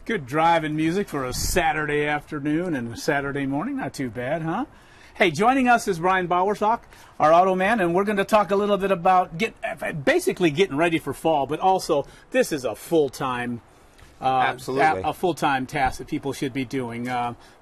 Good driving music for a Saturday afternoon and a Saturday morning. Not too bad, huh? Hey, joining us is Brian Bowersock, our auto man, and we're going to talk a little bit about basically getting ready for fall, but also this is a full-time a full-time task that people should be doing.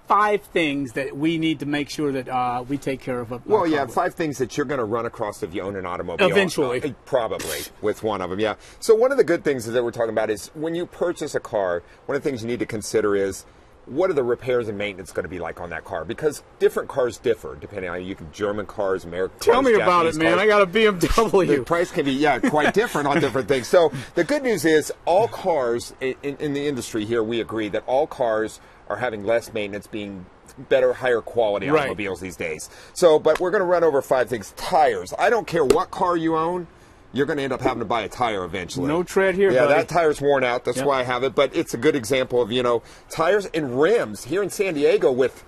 5 things that we need to make sure that we take care of. Well, yeah, 5 things that you're going to run across if you own an automobile. Eventually. Probably, with one of them, yeah. So one of the good things that we're talking about is when you purchase a car, one of the things you need to consider is what are the repairs and maintenance going to be like on that car? Because different cars differ depending on German cars, American cars. Tell me about it, man. I got a BMW. The price can be, quite different on different things. So the good news is all cars in the industry here, we agree that all cars are having less maintenance, being better, higher quality automobiles these days. So, but we're going to run over 5 things. Tires. I don't care what car you own. You're going to end up having to buy a tire eventually. No tread here, yeah, buddy. That tire's worn out. That's why I have it. But it's a good example of, tires and rims here in San Diego with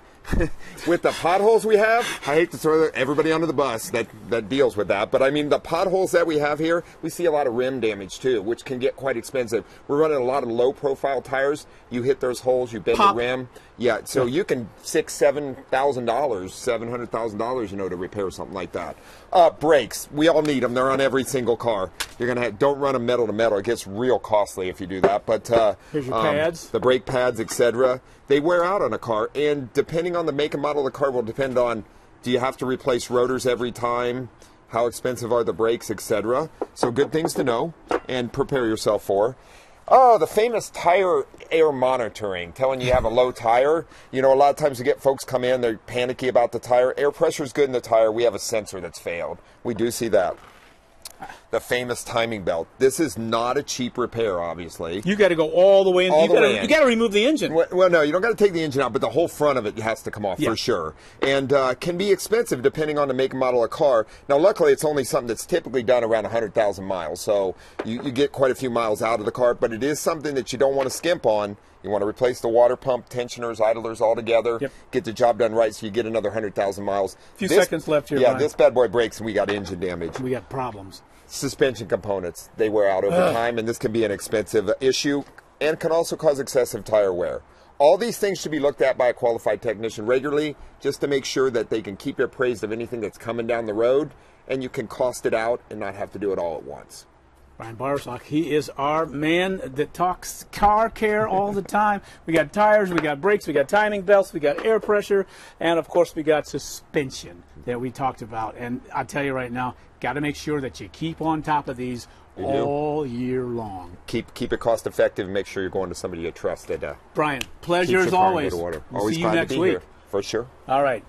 with the potholes we have. I hate to throw everybody under the bus that deals with that. But, I mean, the potholes that we have here, we see a lot of rim damage, too, which can get quite expensive. We're running a lot of low-profile tires. You hit those holes, you bend the rim. Yeah, so you can $6,000, $7,000, $700,000, to repair something like that. Brakes, we all need them. They're on every single car. You're gonna don't run them metal to metal. It gets real costly if you do that. But here's your pads, the brake pads, etc. They wear out on a car, and depending on the make and model of the car, will depend on do you have to replace rotors every time, how expensive are the brakes, etc. So good things to know and prepare yourself for. Oh, the famous tire air monitoring, telling you have a low tire. A lot of times we get folks come in, they're panicky about the tire. Air pressure is good in the tire. We have a sensor that's failed. We do see that. The famous timing belt. This is not a cheap repair, obviously. You got to go all the way in. You got to remove the engine. Well, no, you don't got to take the engine out, but the whole front of it has to come off for sure. And can be expensive depending on the make and model of car. Now, luckily, it's only something that's typically done around 100,000 miles, so you get quite a few miles out of the car, but it is something that you don't want to skimp on. You want to replace the water pump, tensioners, idlers all together, get the job done right so you get another 100,000 miles. A few seconds left here, Yeah, Brian. this bad boy breaks and we got engine damage. We got problems. Suspension components, they wear out over time, and this can be an expensive issue and can also cause excessive tire wear. All these things should be looked at by a qualified technician regularly just to make sure that they can keep you appraised of anything that's coming down the road and you can cost it out and not have to do it all at once. Brian Bowersock, he is our man that talks car care all the time. We got tires, we got brakes, we got timing belts, we got air pressure, and of course we got suspension that we talked about. And I tell you right now, got to make sure that you keep on top of these all year long. Keep it cost effective and make sure you're going to somebody you trust. Brian, pleasure as always. We'll see you next week. For sure. All right.